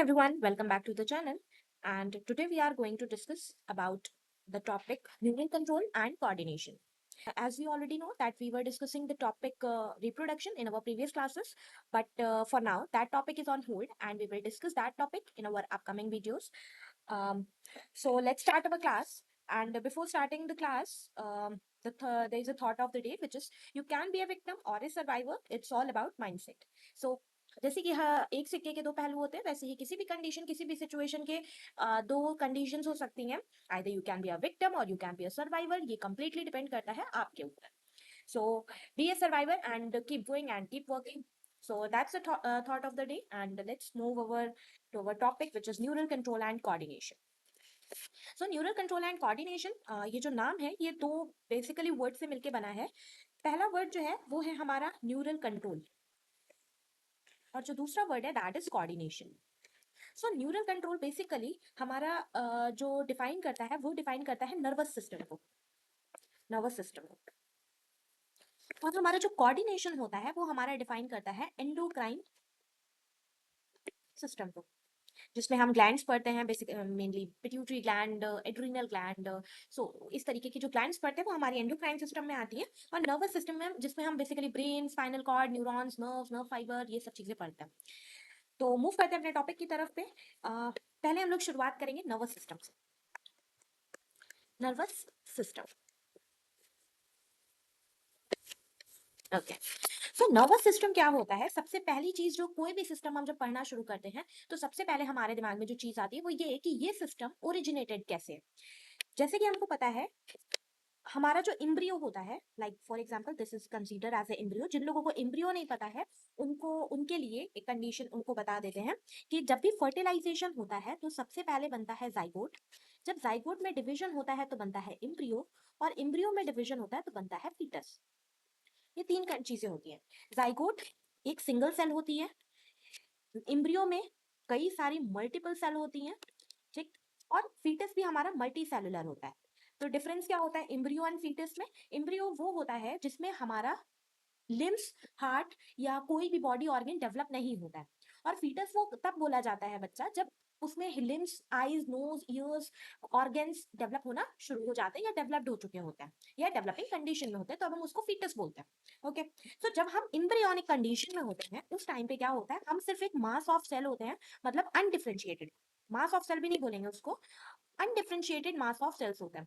everyone, welcome back to the channel. And today we are going to discuss about the topic neural control and coordination. As we already know that we were discussing the topic reproduction in our previous classes, but for now that topic is on hold and we will discuss that topic in our upcoming videos. Um, so let's start our class. And before starting the class, there is a thought of the day, which is you can be a victim or a survivor. It's all about mindset. So जैसे कि हाँ एक सिक्के के दो पहलू होते हैं, वैसे ही किसी भी कंडीशन, किसी भी सिचुएशन के दो कंडीशंस हो सकती हैं. Either you can be a victim or you can be a survivor. ये कंप्लीटली डिपेंड करता है आपके ऊपर. So be a survivor and keep going and keep working. So that's the thought of the day, and let's move over to our topic, which is neural control and coordination. So neural control and coordination, ये जो नाम है ये दो basically word से मिलके बना है. पहला वर्ड जो है वो है हमारा न्यूरल कंट्रोल और जो दूसरा वर्ड है that is coordination. So neural control basically हमारा जो डिफाइन करता है वो डिफाइन करता है नर्वस सिस्टम को. और हमारा जो कोऑर्डिनेशन होता है वो हमारा डिफाइन करता है एंडोक्राइन सिस्टम को, जिसमें हम ग्लैंड्स पढ़ते हैं basic mainly pituitary gland, adrenal gland. So इस तरीके की जो ग्लैंड्स पढ़ते हैं वो हमारी एंडोक्राइन सिस्टम में आती है. और नर्वस सिस्टम में जिसमें हम basically brain, spinal cord, neurons, nerve fibre, ये सब चीजें पढ़ते हैं. तो मूव करते हैं अपने टॉपिक की तरफ पे. पहले हम लोग शुरुआत करेंगे नर्वस सिस्टम से. Nervous system, okay. So nervous system क्या होता है? सबसे पहली चीज जो कोई भी सिस्टम हम जब पढ़ना शुरू करते हैं तो सबसे पहले हमारे दिमाग में जो चीज आती है वो ये कि ये सिस्टम ओरिजिनेटेड कैसे है. जैसे कि हमको पता है हमारा जो इम्ब्रियो होता है, like for example this is consider as a embryo. जिन लोगों को इम्ब्रियो नहीं पता है उनको उनके लिए एक कंडीशन उनको बता देते हैं कि जब भी फर्टिलाइजेशन होता है तो सबसे पहले बनता है जाइगोट. जब जाइगोट में डिवीजन होता है तो बनता है इम्ब्रियो, और इम्ब्रियो में डिवीजन होता है तो बनता है फीटस. ये तीन चीजें होती हैं. जाइगोट एक सिंगल सेल होती है, इम्ब्रियो में कई सारी मल्टीपल सेल होती हैं, ठीक. और फीटस भी हमारा मल्टी सेलुलर होता है. तो डिफरेंस क्या होता है इम्ब्रियो एंड फीटस में? इम्ब्रियो वो होता है जिसमें हमारा लिम्स, हार्ट या कोई भी बॉडी ऑर्गन डेवलप नहीं होता है. और फीटस वो तब बोला जाता है बच्चा जब उसमें limbs, eyes, nose, ears, organs develop होना शुरू हो जाते हैं या डेवलप्ड हो चुके होते हैं या डेवलपिंग कंडीशन में होते हैं, तो अब हम उसको फीटस बोलते हैं. ओके. तो जब हम इम्ब्रियोनिक कंडीशन में होते हैं उस टाइम पे क्या होता है, हम सिर्फ एक मास ऑफ सेल होते हैं, मतलब अनडिफरेंशिएटेड. मास ऑफ सेल भी नहीं बोलेंगे उसको, अनडिफरेंशिएटेड मास ऑफ सेल्स होते हैं.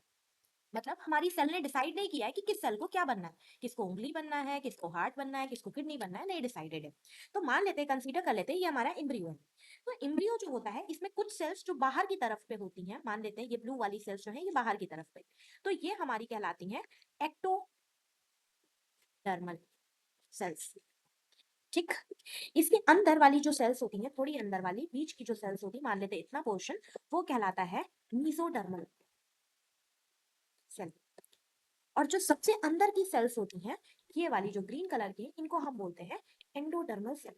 मतलब हमारी सेल ने डिसाइड नहीं किया है कि किस सेल को क्या बनना है, किसको उंगली बनना है, किसको हार्ट बनना है, किसको किडनी बनना है, नहीं डिसाइडेड है. तो मान लेते हैं, कंसीडर कर लेते हैं ये हमारा इम्ब्रियो है. तो इम्ब्रियो जो होता है इसमें कुछ सेल्स जो बाहर की तरफ पे होती हैं, मान लेते हैं ये ब्लू वाली सेल्स जो है ये बाहर की तरफ पे, तो ये हमारी कहलाती हैं एक्टोडर्मल सेल्स, ठीक. इसके अंदर वाली जो सेल्स होती हैं, थोड़ी अंदर वाली बीच की जो सेल्स होती है, मान लेते हैं इतना पोर्शन, वो कहलाता है मीजोडर्मल सेल. और जो सबसे अंदर की सेल्स होती हैं, ये वाली जो ग्रीन कलर की, इनको हम बोलते हैं एंडोडर्मल सेल.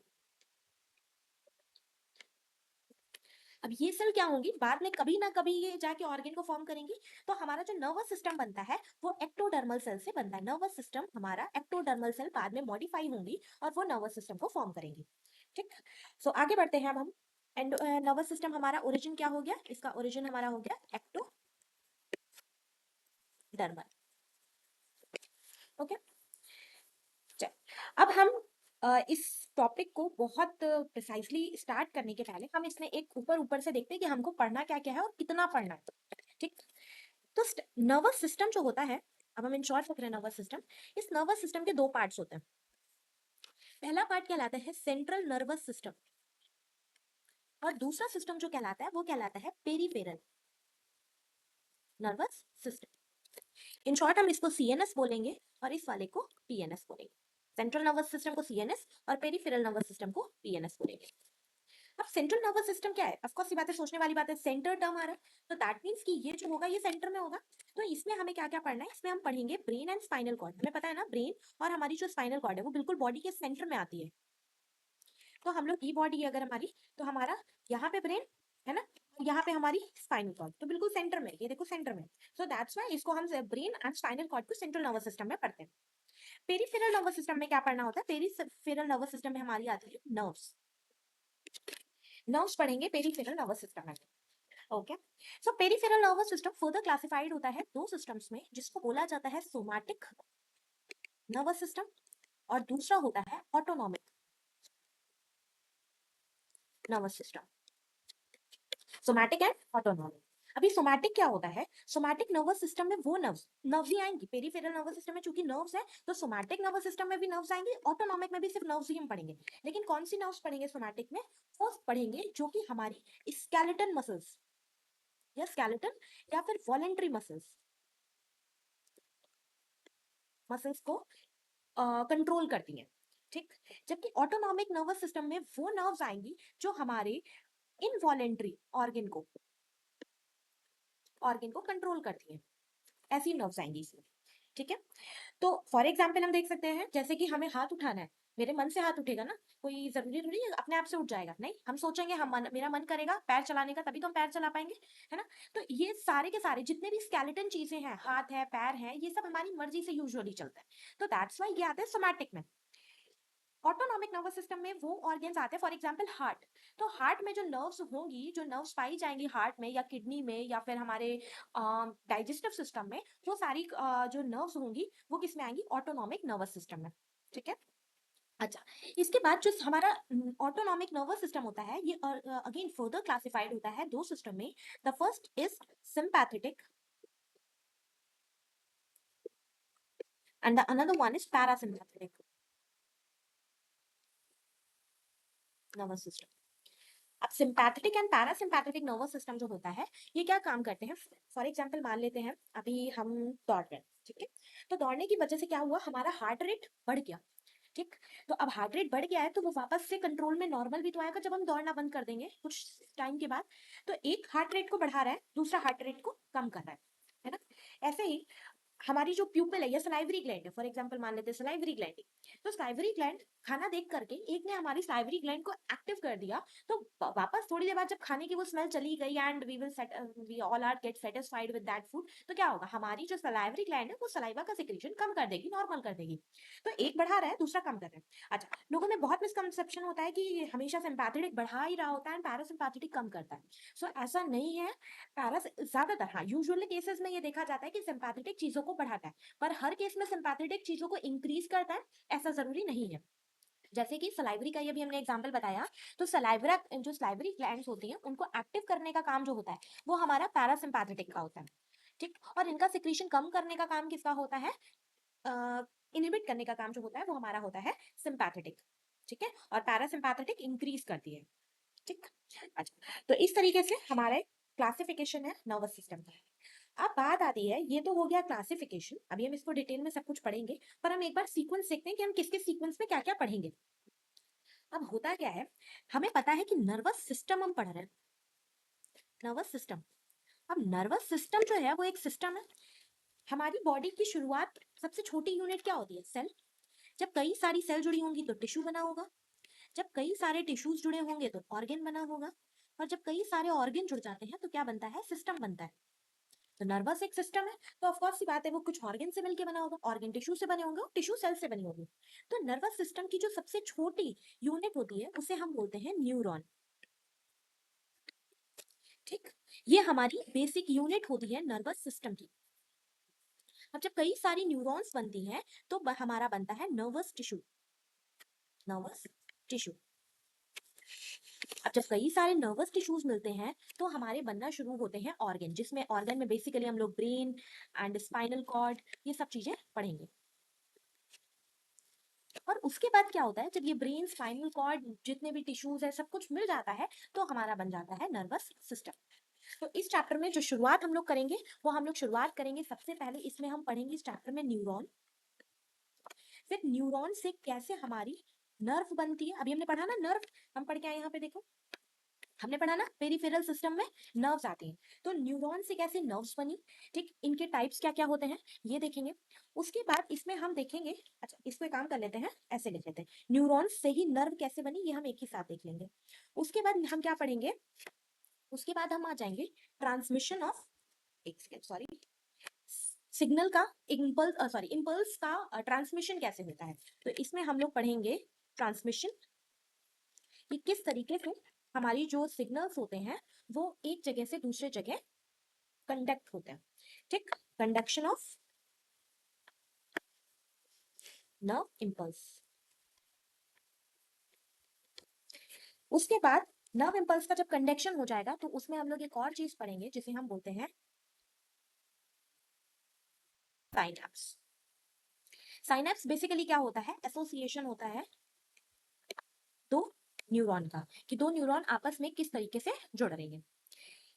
अब ये सेल क्या होंगी, बाद में कभी ना कभी ये जाके ऑर्गन को फॉर्म करेंगी. तो हमारा जो नर्वस सिस्टम बनता है वो एक्टोडर्मल सेल से बनता है. नर्वस सिस्टम हमारा एक्टोडर्मल सेल बाद में मॉडिफाई होंगी और वो नर्वस सिस्टम को फॉर्म करेंगी, ठीक. सो आगे बढ़ते हैं अब हम. एंड नर्वस सिस्टम हमारा ओरिजिन क्या हो गया, इसका ओरिजिन हमारा हो गया एक्टोडर्मल. ओके. अब हम इस टॉपिक को बहुत प्रिसाइजली स्टार्ट करने के पहले हम इसमें एक ऊपर ऊपर से देखते हैं कि हमको पढ़ना क्या क्या है और कितना पढ़ना है, ठीक. तो नर्वस सिस्टम जो होता है, अब हम इन शॉर्ट रख रहे हैं नर्वस सिस्टम. इस नर्वस सिस्टम के दो पार्ट्स होते हैं. पहला पार्ट कहलाता है सेंट्रल नर्वस सिस्टम, और दूसरा सिस्टम जो कहलाता है वो कहलाता है peripheral nervous system. In short हम इसको सीएनएस बोलेंगे और इस वाले को पीएनएस बोलेंगे. सेंट्रल नर्वस सिस्टम को सीएनएस और पेरिफेरल नर्वस सिस्टम को पीएनएस बोलेंगे. अब सेंट्रल नर्वस सिस्टम क्या है? ऑफ कोर्स ये बातें सोचने वाली बात है, सेंटर टर्म आ रहा है, तो दैट मींस कि ये जो होगा ये सेंटर में होगा. तो इसमें हमें क्या क्या पढ़ना है, इसमें हम पढ़ेंगे ब्रेन एंड स्पाइनल कॉर्ड. हमें पता है ना, ब्रेन और हमारी जो स्पाइनल कॉर्ड है वो बिल्कुल बॉडी के सेंटर में आती है. तो हम लोग की बॉडी है अगर हमारी, तो हमारा यहाँ पे ब्रेन है ना, यहाँ पे हमारी स्पाइनल कॉर्ड, तो बिल्कुल सेंटर में, ये देखो सेंटर में. सो दैट्स व्हाई इसको हम ब्रेन एंड स्पाइनल कॉर्ड को सेंट्रल नर्वस सिस्टम में पढ़ते हैं. पेरिफेरल नर्वस सिस्टम में क्या पढ़ना होता है? पेरिफेरल नर्वस सिस्टम में हमारी आती है नर्व्स. नर्व्स पढ़ेंगे पेरिफेरल नर्वस सिस्टम में। Okay, so peripheral nervous system further classified होता है दो सिस्टम्स में, जिसको बोला जाता है सोमैटिक नर्वस सिस्टम और दूसरा होता है autonomic nervous system. Somatic and autonomic. अभी सोमैटिक क्या होता है? सोमैटिक नर्वस सिस्टम में वो नर्व्स ही आएंगी। पेरिफेरल नर्वस सिस्टम में चूंकि नर्व्स है तो सोमैटिक नर्वस सिस्टम में भी नर्व्स आएंगे, ऑटोनॉमिक में भी सिर्फ नर्व्स ही हम पढ़ेंगे। लेकिन कौन सी नर्व्स पढ़ेंगे सोमैटिक में? वो पढ़ेंगे जो कि हमारी स्केलेटन मसल्स या स्केलेटन या फिर वॉलेंट्री मसल्स मसल्स को कंट्रोल करती हैं। ठीक, जबकि ऑटोनॉमिक नर्वस सिस्टम में वो नर्व्स आएंगी जो हमारे इनवॉलेंट्री ऑर्गन को कंट्रोल करती हैं। ऐसी नर्व्स आएंगी इसमें। ठीक है, तो फॉर एग्जाम्पल हम देख सकते हैं, जैसे कि हमें हाथ उठाना है, मेरे मन से हाथ उठेगा ना, कोई जरूरी थोड़ी है अपने आप से उठ जाएगा, नहीं, हम सोचेंगे, मेरा मन करेगा पैर चलाने का, तभी तो हम पैर चला पाएंगे, है ना। तो ये सारे के सारे जितने भी स्केलेटन चीजें हैं, हाथ है, पैर है, ये सब हमारी मर्जी से यूजुअली चलता है। तो दैट्स व्हाई ये आते हैं सोमैटिक में। ऑटोनॉमिक नर्वस सिस्टम में वो ऑर्गन्स आते हैं, फॉर एग्जांपल हार्ट। तो हार्ट में जो नर्व्स होंगी, जो नर्व्स पाई जाएंगी हार्ट में या किडनी में या फिर हमारे डाइजेस्टिव सिस्टम में, वो सारी जो नर्व्स होंगी वो किस में आएंगी? ऑटोनॉमिक नर्वस सिस्टम में। ठीक है, अच्छा, इसके बाद जो हमारा ऑटोनॉमिक नर्वस सिस्टम होता है, ये अगेन फर्दर क्लासिफाइड होता है दो सिस्टम में। The first is sympathetic and the another one is parasympathetic nervous system. अब sympathetic and parasympathetic nervous system जो होता है, ये क्या काम करते हैं? फॉर एग्जांपल मान लेते हैं अभी हम दौड़ रहे हैं, ठीक है, तो दौड़ने की वजह से क्या हुआ, हमारा हार्ट रेट बढ़ गया। ठीक, तो अब हार्ट रेट बढ़ गया है तो वो वापस से कंट्रोल में नॉर्मल भी तो आएगा जब हम दौड़ना बंद कर देंगे कुछ टाइम के बाद। तो एक हार्ट रेट को बढ़ा रहा है, दूसरा हार्ट रेट को कम कर रहा है ना। ऐसे ही हमारी जो प्यूपिल है या सलाइवरी ग्लैंड है, फॉर एग्जांपल मान लेते हैं सलाइवरी ग्लैंड, तो सलाइवरी ग्लैंड खाना देख करके एक ने हमारी सलाइवरी ग्लैंड को एक्टिव कर दिया। तो वापस थोड़ी देर बाद जब खाने की वो स्मेल चली गई and we all are get satisfied with that food, तो क्या होगा, हमारी जो सलाइवरी ग्लैंड है वो सलाइवा का सिक्रीशन कम कर देगी, नॉर्मल कर देगी। तो एक बढ़ा रहा है, दूसरा कम कर रहा है। अच्छा, लोगों में बहुत मिसकंसेप्शन होता है कि हमेशा सिंपैथेटिक बढ़ा ही रहा होता है एंड पैरासिम्पैथेटिक कम करता है। सो ऐसा नहीं है। पैरास ज्यादातर, हाँ, यूजुअली केसेस में ये देखा जाता है कि सिंपैथेटिक चीजों को बढ़ाता है, पर हर केस में सिंपैथेटिक चीजों को इंक्रीज करता है ऐसा जरूरी नहीं है। जैसे कि सलाइवरी का ये भी हमने एग्जांपल बताया, तो सलाइवरा जो सलाइवरी ग्लैंड्स होती हैं उनको एक्टिव करने का काम जो होता है वो हमारा पैरासिम्पैथेटिक का होता है। ठीक, और इनका सिक्रीशन कम करने का काम किसका होता है? इनहिबिट करने का काम जो होता है वो हमारा होता है सिंपैथेटिक। ठीक है, और पैरासिम्पैथेटिक इंक्रीज करती है। ठीक, अच्छा, तो इस तरीके से हमारे क्लासिफिकेशन है नर्वस सिस्टम का। अब बात आती है, ये तो हो गया क्लासिफिकेशन, अभी हम इसको डिटेल में सब कुछ पढ़ेंगे, पर हम एक बार सीक्वेंस देखते हैं कि हम किसके सीक्वेंस में क्या क्या पढ़ेंगे। अब होता क्या है, हमें पता है कि नर्वस सिस्टम हम पढ़ रहे हैं, नर्वस सिस्टम। अब नर्वस सिस्टम जो है वो एक सिस्टम है। हमारी बॉडी की शुरुआत, सबसे छोटी यूनिट क्या होती है? सेल। जब कई सारी सेल जुड़ी होंगी तो टिश्यू बना होगा, जब कई सारे टिश्यूज जुड़े होंगे तो ऑर्गन बना होगा, और जब कई सारे ऑर्गन जुड़ जाते हैं तो क्या बनता है? सिस्टम बनता है। तो नर्वस एक सिस्टम है, तो ऑफ कोर्स सी बात है वो कुछ ऑर्गन से मिलके बना होगा, ऑर्गन टिश्यू से बने होंगे, टिश्यू सेल से बनी होगी। तो नर्वस सिस्टम की जो सबसे छोटी यूनिट होती है उसे हम बोलते हैं न्यूरॉन। ठीक, ये हमारी बेसिक यूनिट होती है नर्वस सिस्टम की। अब जब कई सारी न्यूरॉन्स बनती हैं तो हमारा बनता है नर्वस टिश्यू। Nervous tissue. अब जब कई सारे नर्वस टिश्यूज मिलते हैं तो हमारे बनना शुरू होते हैं ऑर्गन, जिसमें ऑर्गन में बेसिकली हम लोग ब्रेन एंड स्पाइनल कॉर्ड ये सब चीजें पढ़ेंगे। और उसके बाद क्या होता है, जब ये ब्रेन स्पाइनल कॉर्ड जितने भी टिश्यूज है सब कुछ मिल जाता है तो हमारा बन जाता है नर्वस सिस्टम। तो इस चैप्टर में जो शुरुआत हम लोग करेंगे वो हम लोग शुरुआत करेंगे सबसे पहले इसमें हम पढ़ेंगे इस चैप्टर में न्यूरॉन। फिर न्यूरॉन से कैसे हमारी नर्व बनती है, अभी हमने पढ़ा ना नर्व, हम पढ़ के आए यहाँ पे देखो, हमने पढ़ा ना पेरिफेरल सिस्टम में नर्व्स आती हैं, तो न्यूरॉन से कैसे नर्व्स बनी, ठीक, इनके टाइप्स क्या क्या होते हैं ये देखेंगे। उसके बाद इसमें हम देखेंगे, अच्छा इसको एक काम कर लेते हैं, ऐसे लिख लेते हैं, न्यूरॉन से ही नर्व कैसे बनी ये हम एक ही साथ देख लेंगे। उसके बाद हम क्या पढ़ेंगे, उसके बाद हम आ जाएंगे ट्रांसमिशन ऑफ, एक सेकेंड सॉरी, सिग्नल का इम्पल्स, सॉरी इम्पल्स का ट्रांसमिशन कैसे होता है। तो इसमें हम लोग पढ़ेंगे ट्रांसमिशन, ये किस तरीके से हमारी जो सिग्नल्स होते हैं वो एक जगह से दूसरे जगह कंडक्ट होते हैं, ठीक, कंडक्शन ऑफ नर्व इम्पल्स। उसके बाद नर्व इम्पल्स का जब कंडक्शन हो जाएगा तो उसमें हम लोग एक और चीज पढ़ेंगे जिसे हम बोलते हैं साइनैप्स। साइनैप्स बेसिकली क्या होता है, एसोसिएशन होता है दो न्यूरॉन का, कि दो न्यूरॉन आपस में किस तरीके से जुड़ रहे हैं।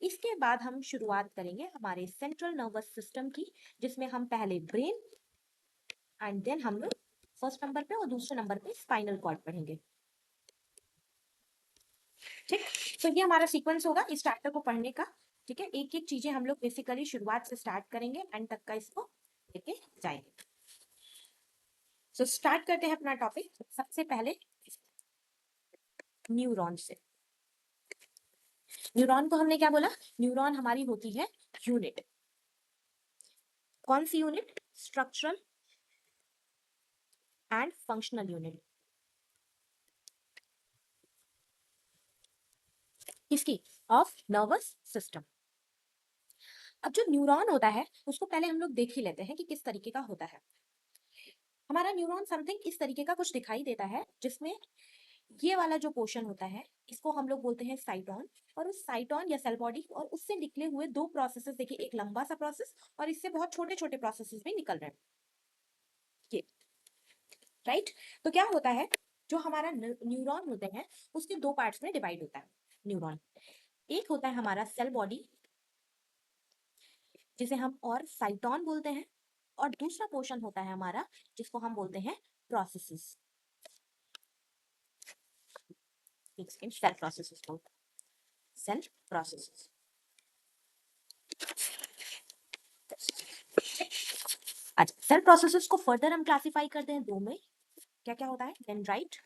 इसके बाद हम शुरुआत करेंगे हमारे सेंट्रल नर्वस सिस्टम की, जिसमें हम पहले ब्रेन एंड देन हम लोग फर्स्ट नंबर पे और दूसरे नंबर पे स्पाइनल कॉर्ड पढ़ेंगे, ठीक। तो ये हमारा सीक्वेंस होगा इस चैप्टर को पढ़ने का, ठीक है। एक एक चीजें हम लोग बेसिकली शुरुआत से स्टार्ट करेंगे एंड तक का इसको लेके जाएंगे। सो स्टार्ट करते हैं अपना टॉपिक सबसे पहले न्यूरॉन से। न्यूरॉन को हमने क्या बोला, न्यूरॉन हमारी होती है यूनिट। कौन सी unit, structural and functional unit. किसकी, ऑफ नर्वस सिस्टम। अब जो न्यूरॉन होता है उसको पहले हम लोग देख ही लेते हैं कि किस तरीके का होता है। हमारा न्यूरॉन समथिंग इस तरीके का कुछ दिखाई देता है, जिसमें ये वाला जो पोर्शन होता है इसको हम लोग बोलते हैं साइटोन, और उस साइटोन या सेल बॉडी और उससे निकले हुए दो प्रोसेसेस, देखिए एक लंबा सा प्रोसेस और इससे बहुत छोटे छोटे प्रोसेसेस भी निकल रहे हैं, ये राइट। तो क्या होता है, जो हमारा न्यूरॉन होते हैं उसके दो पार्ट्स में डिवाइड होता है न्यूरॉन। एक होता है हमारा सेल बॉडी जिसे हम और साइटोन बोलते हैं, और दूसरा पोर्शन होता है हमारा जिसको हम बोलते हैं प्रोसेसेस। एक सेकंड, सेल प्रोसेसेस को, सेल प्रोसेसेस। अच्छा, सेल प्रोसेसेस को फर्दर हम क्लासिफाई करते हैं दो में, क्या क्या होता है, डेंड्राइट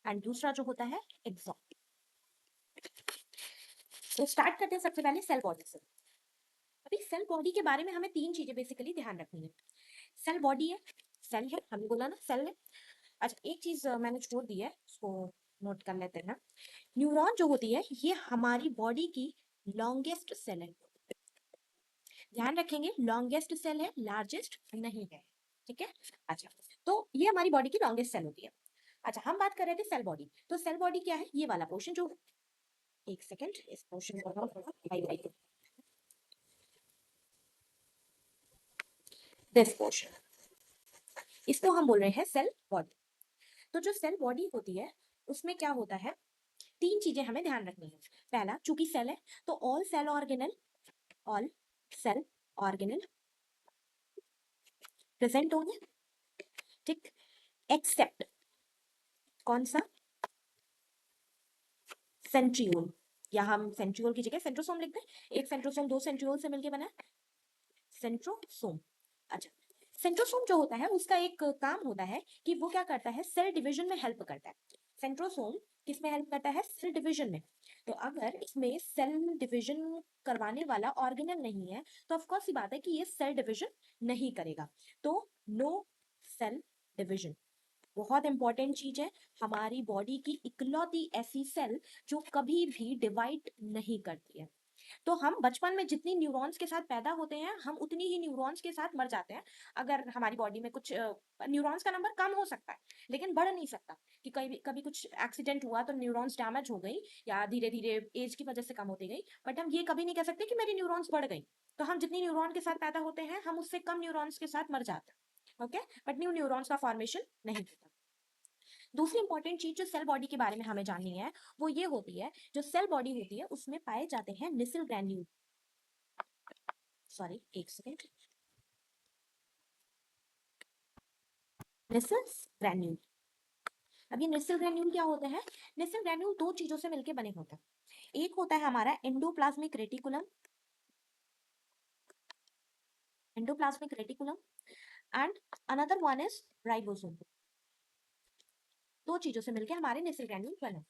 एंड दूसरा जो होता है एक्सॉन। तो स्टार्ट करते हैं सबसे पहले सेल बॉडी से। अभी सेल बॉडी के बारे में हमें तीन चीजें बेसिकली ध्यान रखनी है। सेल बॉडी है, सेल है, हमने बोला ना सेल है। अच्छा, एक चीज मैंने छोड़ दी है, उसको नोट कर लेते हैं। न्यूरॉन जो होती है ये हमारी बॉडी की लॉन्गेस्ट सेल है, ध्यान रखेंगे, लॉन्गेस्ट सेल है, लार्जेस्ट नहीं है, ठीक है। अच्छा, तो ये हमारी बॉडी की लॉन्गेस्ट सेल होती है। अच्छा, हम बात कर रहे थे सेल बॉडी, तो सेल बॉडी क्या है, ये वाला पोर्शन जो, एक सेकेंड इस पोर्शन को हाईलाइट, दिस पोर्शन, इसको हम बोल रहे हैं सेल बॉडी। तो जो सेल बॉडी होती है उसमें क्या होता है, तीन चीजें हमें ध्यान रखनी है। पहला, चूंकि सेल है तो all cell organelle, all cell organelle present होंगे, ठीक, एक्सेप्ट कौन सा, सेंट्रियोल, या हम सेंट्रियोल की जगह सेंट्रोसोम लिखते हैं। एक सेंट्रोसोम दो सेंट्रियोल से मिलकर बना है सेंट्रोसोम। अच्छा, सेंट्रोसोम जो होता है उसका एक काम होता है कि वो क्या करता है, सेल डिवीजन में हेल्प करता है। सेंट्रोसोम किस में हेल्प करता है, सेल डिवीजन में। तो अगर इसमें सेल डिवीजन करवाने वाला ऑर्गेनल नहीं है तो ऑफ कोर्स सी बात है कि ये सेल डिवीजन नहीं करेगा। तो नो सेल डिवीजन बहुत इंपॉर्टेंट चीज है, हमारी बॉडी की इकलौती ऐसी सेल जो कभी भी डिवाइड नहीं करती है। तो हम बचपन में जितनी न्यूरॉन्स के साथ पैदा होते हैं हम उतनी ही न्यूरॉन्स के साथ मर जाते हैं। अगर हमारी बॉडी में कुछ न्यूरॉन्स का नंबर कम हो सकता है लेकिन बढ़ नहीं सकता, कि कभी कभी कुछ एक्सीडेंट हुआ तो न्यूरॉन्स डैमेज हो गई या धीरे धीरे एज की वजह से कम होती गई, बट हम ये कभी नहीं कह सकते कि मेरी न्यूरॉन्स बढ़ गई। तो हम जितनी न्यूरॉन के साथ पैदा होते हैं हम उससे कम न्यूरॉन्स के साथ मर जाते हैं, ओके, बट न्यू न्यूरॉन्स का फॉर्मेशन नहीं होता। दूसरी इंपॉर्टेंट चीज जो सेल बॉडी के बारे में हमें जाननी है वो ये होती है, जो सेल बॉडी होती है उसमें पाए जाते हैं निसिल ग्रैन्यूल, सॉरी एक सेकेंड, निसिल ग्रैन्यूल। अब ये निसिल ग्रैन्यूल क्या होते हैं, निसिल ग्रैन्यूल दो चीजों से मिलकर बने होते हैं। एक होता है हमारा endoplasmic reticulum, endoplasmic reticulum, and another one is ribosome. दो चीजों से मिलकर हमारे निसिल ग्रैन्यूल बने।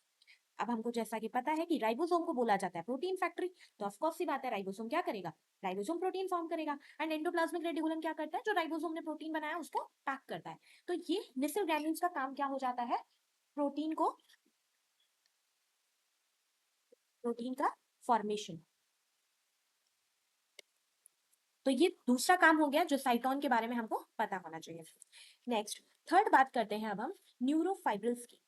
अब हमको जैसा कि पता है कि राइबोसोम को बोला जाता है प्रोटीन फैक्ट्री, तो ऑफ कोर्स सी बात है राइबोसोम क्या करेगा, राइबोसोम प्रोटीन फॉर्म करेगा, एंड एंडोप्लाज्मिक रेटिकुलम क्या करता है, जो राइबोसोम ने प्रोटीन बनाया उसको पैक करता है। तो ये निसिल ग्रैन्यूल्स का काम क्या हो जाता है, प्रोटीन का फॉर्मेशन। तो ये दूसरा काम हो गया जो साइटोन के बारे में हमको पता होना चाहिए। नेक्स्ट थर्ड बात करते हैं अब हम न्यूरोफाइब्रिल्स की।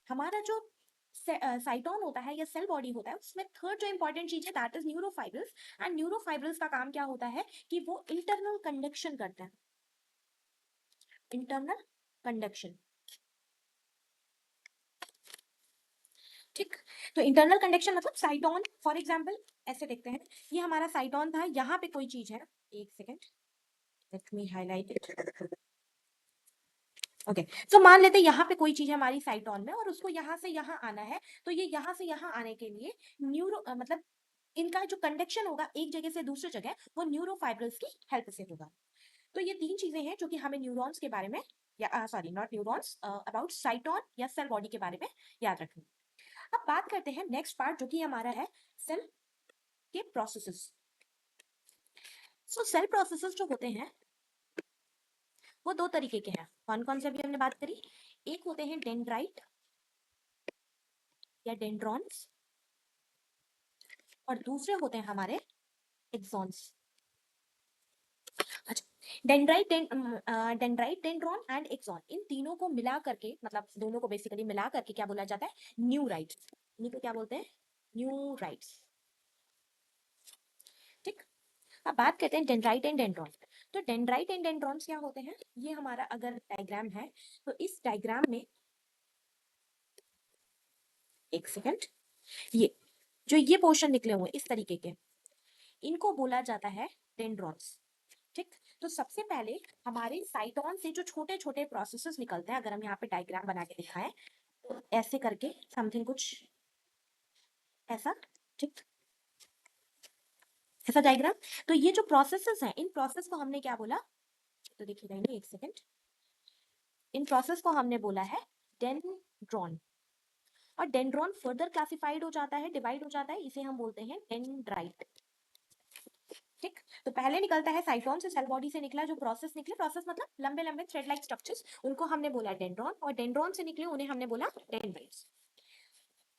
हमारा जो साइटोन होता है या सेल बॉडी होता है उसमें थर्ड जो इंपॉर्टेंट चीज है दैट इज न्यूरोफाइब्रिल्स। एंड न्यूरोफाइब्रिल्स का काम क्या होता है कि वो इंटरनल कंडक्शन करते हैं। इंटरनल कंडक्शन, ठीक। तो इंटरनल कंडक्शन मतलब साइटोन फॉर एग्जांपल ऐसे देखते हैं, ये हमारा साइटोन था, यहाँ पे कोई चीज है, एक second let me highlight it. Okay so मान लेते हैं यहाँ पे कोई चीज है हमारी साइटोन में और उसको यहाँ से यहाँ आना है। तो ये यहाँ से यहाँ आने के लिए मतलब इनका जो कंडक्शन होगा एक जगह से दूसरी जगह वो न्यूरोफाइब्रिल्स की हेल्प से होगा। तो ये तीन चीजें हैं जो कि हमें न्यूरॉन्स के बारे में या सॉरी नॉट न्यूरॉन्स अबाउट साइटोन या सेल बॉडी के बारे में याद रखनी। अब बात करते हैं नेक्स्ट पार्ट जो कि हमारा है सेल के प्रोसेसेस। सो सेल प्रोसेसेस जो होते हैं वो दो तरीके के हैं। कौन कौन से अभी हमने बात करी, एक होते हैं डेंड्राइट या डेंड्रॉन्स और दूसरे होते हैं हमारे एक्सॉन्स। अच्छा, डेंड्राइट डेंड्रॉन एंड एक्सॉन इन तीनों को मिला करके मतलब दोनों को बेसिकली मिला करके क्या बोला जाता है न्यूराइट्स। इन्हीं को क्या बोलते हैं न्यूराइट्स, ठीक। अब बात करते हैं डेंड्राइट एंड डेंड्रॉन। तो डेंड्राइट एंड डेंड्रॉन्स क्या होते हैं, ये हमारा अगर डायग्राम है तो इस डायग्राम में एक सेकंड ये जो ये पोर्शन निकले हुए इस तरीके के इनको बोला जाता है डेंड्रॉन्स, ठीक। तो सबसे पहले हमारे साइटोन से जो छोटे छोटे प्रोसेसेस निकलते हैं, अगर हम यहाँ पे डायग्राम बना के दिखाएं तो ऐसे करके समथिंग कुछ ऐसा, ठीक, ऐसा डायग्राम। तो ये जो प्रोसेसेस हैं इन प्रोसेस को हमने क्या बोला, तो देखिए रहेंगे एक सेकंड, इन प्रोसेस को हमने बोला है डेंड्रॉन। और डेंड्रॉन फर्दर क्लासिफाइड हो जाता है, डिवाइड हो जाता है, इसे हम बोलते हैं डेंड्राइट, ठीक। तो पहले निकलता है साइटोन से, सेल बॉडी से निकला जो प्रोसेस निकले, प्रोसेस मतलब लंबे लंबे थ्रेड लाइक स्ट्रक्चर्स, उनको हमने बोला डेंड्रॉन और डेंड्रॉन से निकले उन्हें हमने बोला डेंड्राइट्स।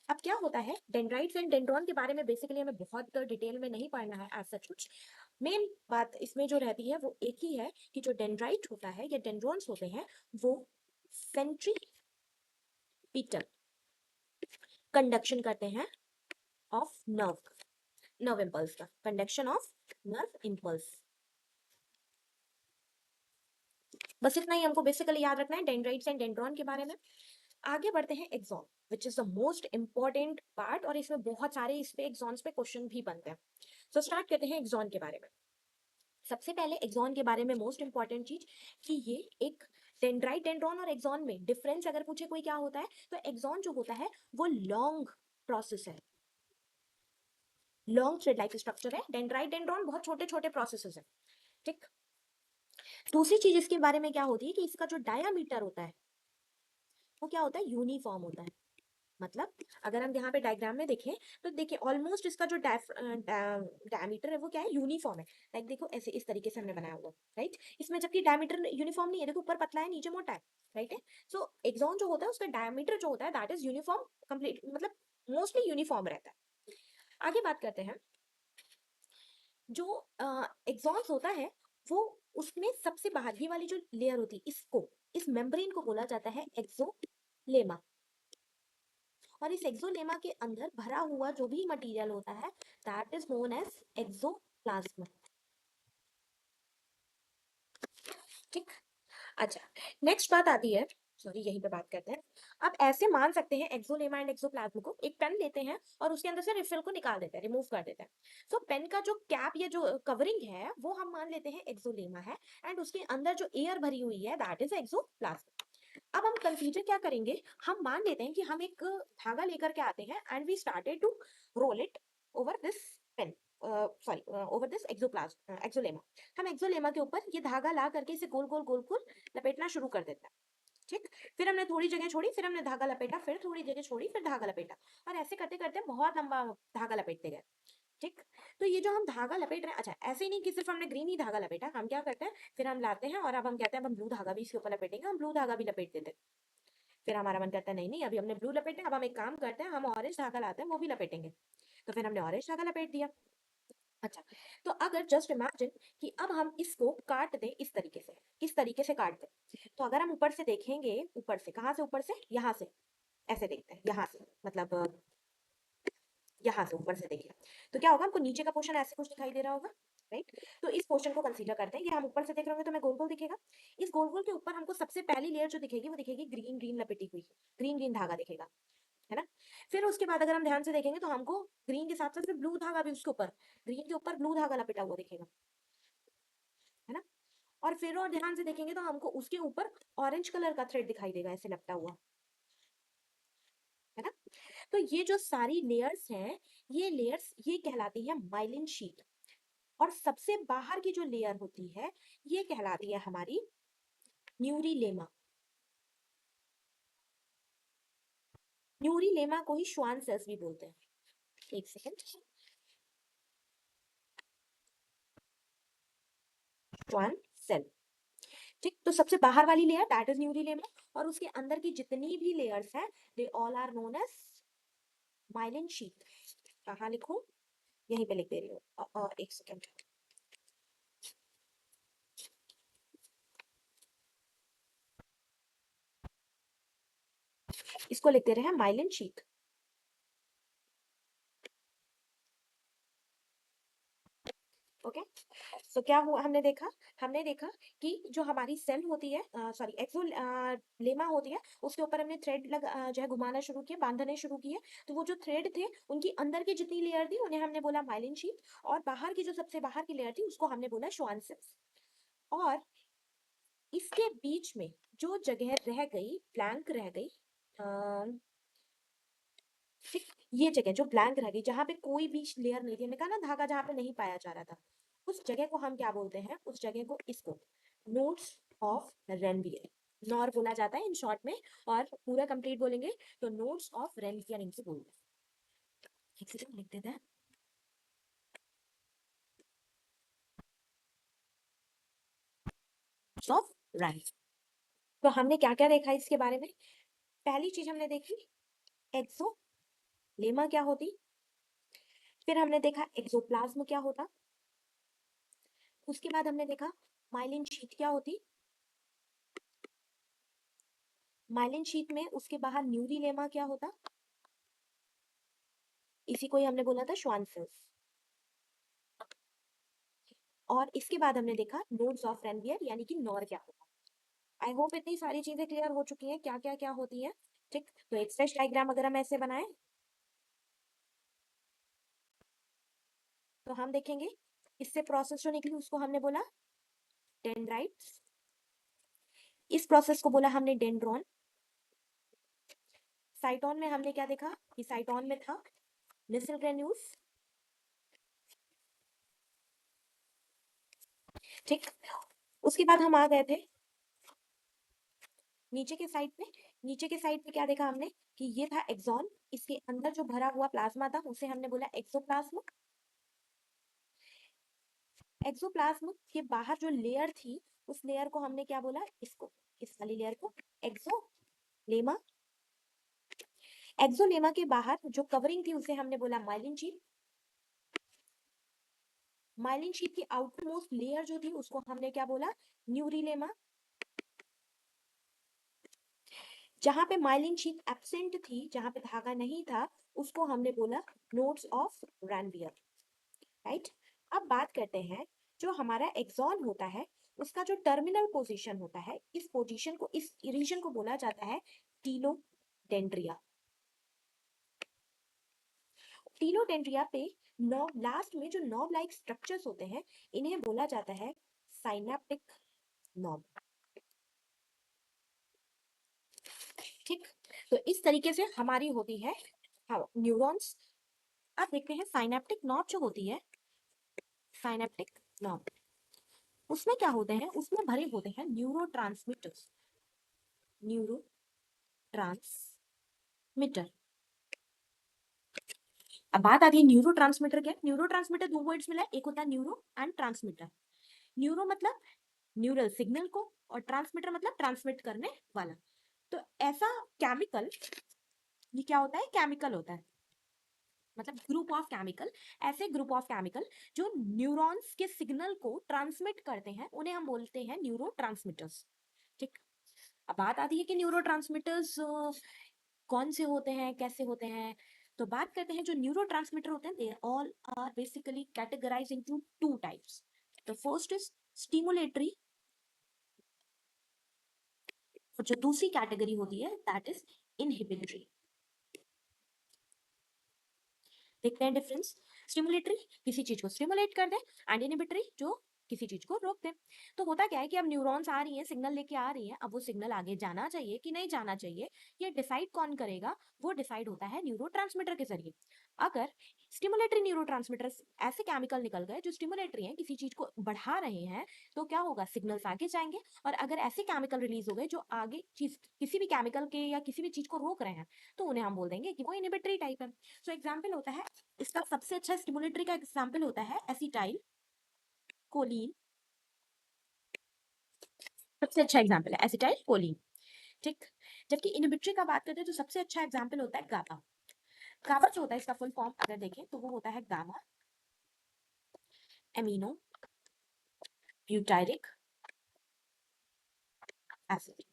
अब क्या होता है डेंड्राइट्स एंड डेंड्रॉन के बारे में बेसिकली हमें बहुत डिटेल में नहीं पढ़ना है एज सच कुछ। मेन बात इसमें जो रहती है वो एक ही है कि जो डेंड्राइट होता है या डेंड्रॉन्स होते हैं वो सेंट्रीपिटल कंडक्शन करते हैं ऑफ नर्व इंपल्स का, कंडक्शन ऑफ नर्व इंपल्स। बस इतना ही हमको बेसिकली याद रखना है डेंड्राइट्स एंड डेंड्रॉन के बारे में। आगे बढ़ते हैं axon which is the most important part और इसमें बहुत सारे इस पे एक्सॉन्स पे क्वेश्चन भी बनते हैं। सो स्टार्ट करते हैं एक्सॉन के बारे में। सबसे पहले एक्सॉन के बारे में मोस्ट इंपॉर्टेंट चीज कि ये एक डेंड्राइट डेंड्रॉन और एक्सॉन में डिफरेंस अगर पूछे कोई क्या होता है तो एक्सॉन जो होता है वो लॉन्ग प्रोसेस है, लॉन्ग थ्रेड लाइक स्ट्रक्चर है। डेंड्राइट डेंड्रॉन बहुत छोटे छोटे प्रोसेसेस है, ठीक। दूसरी चीज इसके बारे में क्या होती है कि इसका जो डायामीटर होता है वो क्या होता है यूनिफॉर्म होता है। मतलब अगर हम यहाँ पे डायग्राम में देखें तो देखिए ऑलमोस्ट इसका जो डायमीटर है वो क्या है यूनिफॉर्म है। लाइक देखो ऐसे इस तरीके से हमने बनाया हुआ, राइट। इसमें जबकि डायमीटर यूनिफॉर्म नहीं है, देखो ऊपर पतला है नीचे मोटा है, राइट है। सो एक्सॉन जो होता है उसका डायमीटर जो होता है दैट इज यूनिफॉर्म कंप्लीट, मतलब मोस्टली यूनिफॉर्म रहता है। आगे बात करते हैं जो एक्सॉन्स होता है वो उसमें सबसे बाहरी वाली जो लेयर होती है इसको, इस मेम्ब्रेन को बोला जाता है एक्सोलेमा। और इस एक्सोलेमा के अंदर भरा हुआ जो भी मटेरियल होता है that is known as axoplasm, ठीक। अच्छा नेक्स्ट बात आती है, सॉरी यहीं पे बात करते हैं। आप ऐसे मान सकते हैं एक्सोलेमा एंड एक्सोप्लाज्म को, एक पेन लेते हैं और उसके अंदर से रिफिल को निकाल देते हैं, रिमूव कर देते हैं। सो पेन का जो कैप या जो कवरिंग है वो हम मान लेते हैं एक्सोलेमा है एंड उसके अंदर जो एयर भरी हुई है दैट इज एक्सोप्लाज्म। अब हम कंसीडर क्या करेंगे, हम मान लेते हैं कि हम एक धागा लेकर के आते हैं and we started to roll it over this pen, sorry over this axoplasm axolemma. हम एक्सोलेमा के ऊपर ये धागा ला करके इसे गोल गोल गोल गोल लपेटना शुरू कर देते हैं, ठीक। फिर हमने थोड़ी जगह छोड़ी, फिर हमने धागा लपेटा, फिर थोड़ी जगह छोड़ी, फिर धागा लपेटा और ऐसे करते करते बहुत लंबा धागा लपेटते गए, ठीक। तो ये जो हम धागा लपेट रहे हैं, अच्छा ऐसे ही नहीं कि सिर्फ हमने ग्रीन ही धागा लपेटा, हम क्या करते हैं फिर हम लाते हैं और अब हम कहते हैं अब हम ब्लू धागा भी इसके ऊपर लपेटेंगे, हम ब्लू धागा भी लपेट देते हैं। फिर हमारा मन करता है नहीं नहीं अभी हमने ब्लू लपेटे, अब हम एक काम करते हैं हम ऑरेंज धागा लाते हैं वो भी लपेटेंगे। तो फिर हमने ऑरेंज धागा लपेट दिया। अच्छा, तो अगर जस्ट इमेजिन कि अब हम इसको काट दें इस तरीके से, इस तरीके से काट दें, तो अगर हम ऊपर से देखेंगे, ऊपर से कहाँ से, ऊपर से यहाँ से, ऐसे देखते हैं यहाँ से, मतलब यहाँ से ऊपर से देखिए, तो क्या होगा हमको नीचे का पोर्शन ऐसे कुछ दिखाई दे रहा होगा, राइट। तो इस पोर्शन को कंसीडर करते हैं, ये हम ऊपर से देख रहे होंगे तो हमें गोल गोल दिखेगा। इस गोल गोल के ऊपर हमको सबसे पहली लेयर जो दिखेगी वो दिखेगी ग्रीन ग्रीन लपेटी हुई, ग्रीन ग्रीन धागा दिखेगा, है ना। फिर उसके बाद अगर हम ध्यान से देखेंगे तो हमको ग्रीन के साथ साथ फिर ब्लू धागा भी उसके ऊपर, ग्रीन के ऊपर ब्लू धागा लपेटा हुआ दिखेगा, है ना। और फिर और ध्यान से देखेंगे तो हमको उसके ऊपर ऑरेंज कलर का थ्रेड दिखाई देगा ऐसे लपटा हुआ, है ना। तो ये जो सारी लेयर्स हैं, ये लेयर्स ये कहलाती है माइलिन शीट। और सबसे बाहर की जो लेयर होती है ये कहलाती है हमारी न्यूरीलेमा। न्यूरीलेमा को ही श्वान सेल्स भी बोलते हैं। एक सेकेंड, श्वान सेल। ठीक, तो सबसे बाहर वाली लेयर दैट इज न्यूरीलेमा, और उसके अंदर की जितनी भी लेयर्स हैं they all are known as myelin sheath. कहाँ लिखूं, यहीं पे लिख दे रही हूँ, एक सेकेंड। इसको लिख दे रहे हैं माइलिन शीट। ओके, तो क्या हुआ, हमने देखा कि जो हमारी सेल होती है, सॉरी एक्सो लेमा होती है, उसके ऊपर हमने थ्रेड जो है घुमाना शुरू किया, बांधने शुरू किए। तो वो जो थ्रेड थे उनकी अंदर की जितनी लेयर थी उन्हें हमने बोला माइलिन शीट, और बाहर की जो सबसे बाहर की लेयर थी उसको हमने बोला श्वान सेल्स। और इसके बीच में जो जगह रह गई, ब्लैंक रह गई, ठीक, ये जगह जो ब्लैंक रह गई जहां पे कोई भी लेयर नहीं थी, हमने कहा ना धागा जहां पे नहीं पाया जा रहा था, उस जगह को हम क्या बोलते हैं, उस जगह को इसको नोड्स ऑफ रेनवियर, नॉर बोला जाता है इन शॉर्ट में। और पूरा कंप्लीट बोलेंगे तो नोड्स ऑफ रेनवियर इनसे बोलते हैं। एक सेकंड लिख देते हैं, ऑफ रेन। तो हमने क्या क्या देखा इसके बारे में, पहली चीज हमने देखी एक्सो लेमा क्या होती, फिर हमने देखा एक्सोप्लाज्म क्या होता, उसके बाद हमने देखा माइलिन शीट क्या होती, माइलिन शीट में उसके बाहर न्यूरीलेमा क्या होता, इसी को ही हमने बोला था श्वान सेल्स। और इसके बाद हमने देखा नोड्स ऑफ रेनवियर यानी कि नॉर क्या होता है। आई होप इतनी सारी चीजें क्लियर हो चुकी हैं क्या क्या क्या होती है। ठीक, तो एक स्ट्रेच डायग्राम अगर हम ऐसे बनाए तो हम देखेंगे इससे प्रोसेस जो निकली उसको हमने बोला डेंड्राइट्स, इस प्रोसेस को बोला हमने डेंड्रॉन। साइटोन में हमने क्या देखा कि साइटोन में था मिसल ग्रेन्यूल्स। ठीक, उसके बाद हम आ गए थे नीचे के साइड पे, नीचे के साइड पे क्या देखा हमने कि ये था एक्सॉन, इसके अंदर जो भरा हुआ प्लाज्मा था उसे हमने बोला एक्सोप्लाज्म। एक्सोप्लाज्म के बाहर जो लेयर थी उस लेयर को हमने क्या बोला, इसको, इस वाली लेयर को एक्सोलेमा। एक्सोलेमा के बाहर जो कवरिंग थी उसे हमने बोला माइलिन शीट। माइलिन शीट की आउटर मोस्ट लेयर जो थी उसको हमने क्या बोला, न्यूरीलेमा। जहां पे माइलिन शीट एब्सेंट थी, जहां पे धागा नहीं था, उसको हमने बोला नोड्स ऑफ रैनवियर, राइट। अब बात करते हैं जो हमारा एक्सॉन होता है उसका जो टर्मिनल पोजीशन होता है, इस पोजीशन को, इस रीजन को बोला जाता है टीलोडेंड्रिया। टीलोडेंड्रिया पे नर्व लास्ट में जो नर्व लाइक स्ट्रक्चर्स होते हैं इन्हें बोला जाता है साइनेप्टिक नर्व। ठीक, तो इस तरीके से हमारी होती है हाँ न्यूरॉन्स। अब देखते हैं साइनेप्टिक नर्व जो होती है, साइनेप्टिक नर्व उसमें क्या होते हैं, उसमें भरे होते हैं न्यूरो ट्रांसमीटर्स, न्यूरो ट्रांसमीटर। अब बात आती है न्यूरो क्या है। न्यूरो दो वर्ड्स मिला है, एक होता है न्यूरो एंड ट्रांसमीटर। न्यूरो मतलब न्यूरल सिग्नल को, और ट्रांसमीटर मतलब ट्रांसमिट करने वाला। तो ऐसा केमिकल, ये क्या होता है, केमिकल होता है, मतलब ग्रुप ऑफ केमिकल। ऐसे ग्रुप ऑफ केमिकल जो न्यूरॉन्स के सिग्नल को ट्रांसमिट करते हैं, उन्हें हम बोलते हैं न्यूरो ठीक। अब बात आती है कि न्यूरो कौन से होते हैं, कैसे होते हैं। तो बात करते हैं, जो न्यूरो होते हैं, they all are basically categorize into two types. The first is stimulatory, और जो दूसरी कैटेगरी होती है दैट इज इनहिबिटरी। देखते हैं डिफरेंस। स्टिमुलेटरी किसी चीज को स्टिमुलेट कर दे, एंड इनहिबिटरी जो किसी चीज को रोक दे। तो होता क्या है कि अब न्यूरॉन्स आ रही हैं, सिग्नल लेके आ रही हैं, अब वो सिग्नल आगे जाना चाहिए कि नहीं जाना चाहिए, ये डिसाइड कौन करेगा, वो डिसाइड होता है न्यूरोट्रांसमीटर के जरिए। अगर स्टिमुलेटरी ऐसे केमिकल निकल गए जो स्टिमुलेटरी हैं, किसी चीज को बढ़ा रहे हैं, तो क्या होगा, सिग्नल्स आगे जाएंगे। और अगर ऐसे केमिकल रिलीज हो गए जो आगे चीज, किसी भी केमिकल के या किसी भी चीज को रोक रहे हैं, तो उन्हें हम बोल देंगे कि वो इनहिबिटरी टाइप है। सो एग्जाम्पल होता है, इसका सबसे अच्छा स्टिमुलेटरी का एग्जाम्पल होता है एसिटाइल कोलिन। सबसे अच्छा एग्जाम्पल है एसिटाइल कोलिन, ठीक। जबकि इनहिबिटरी का बात करते हैं तो सबसे अच्छा एग्जाम्पल होता है गाबा। गाबा जो होता है, इसका फुल फॉर्म अगर देखें तो वो होता है gamma amino butyric acid.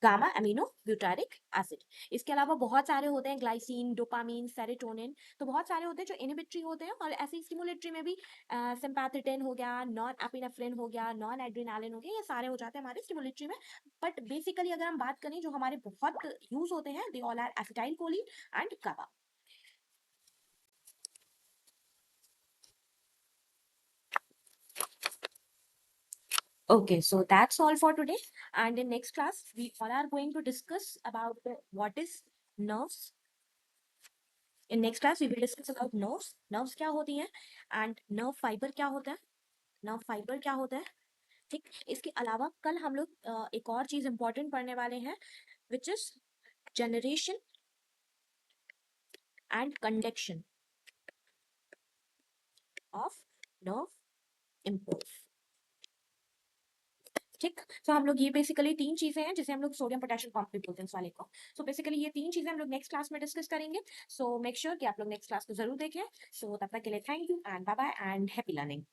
Gamma amino butyric acid. इसके अलावा बहुत सारे होते हैं, ग्लाइसिन, डोपामीन, सेरोटोनिन। तो बहुत सारे होते हैं जो इनहिबिटरी होते हैं। और ऐसे स्टिमुलेटरी में भी सिम्पैथेटिन हो गया, नॉन एपिनेफ्रिन हो गया, नॉन एड्रेनालिन हो गया, ये सारे हो जाते हैं हमारे स्टिमुलेटरी में। बट बेसिकली अगर हम बात करें जो हमारे बहुत यूज होते हैं, they all are acetylcholine and GABA. Okay, so that's all for today. And in next class, we all are going to discuss about what is nerves. In next class, we will discuss about nerves. Nerves क्या होती हैं, and nerve fiber क्या होता है, nerve fiber क्या होता है, ठीक। इसके अलावा कल हम लोग एक और चीज इंपॉर्टेंट पढ़ने वाले हैं, which is generation and conduction of nerve impulse, ठीक। तो हम लोग ये बेसिकली तीन चीजें हैं जिसे हम लोग सोडियम पोटेशियम कॉम्प्लेक्स बोलते हैं इस वाले को। सो बेसिकली ये तीन चीजें हम लोग नेक्स्ट क्लास में डिस्कस करेंगे। सो मेक श्योर कि आप लोग नेक्स्ट क्लास को जरूर देखें। सो तब तक के लिए thank you and bye bye and happy learning.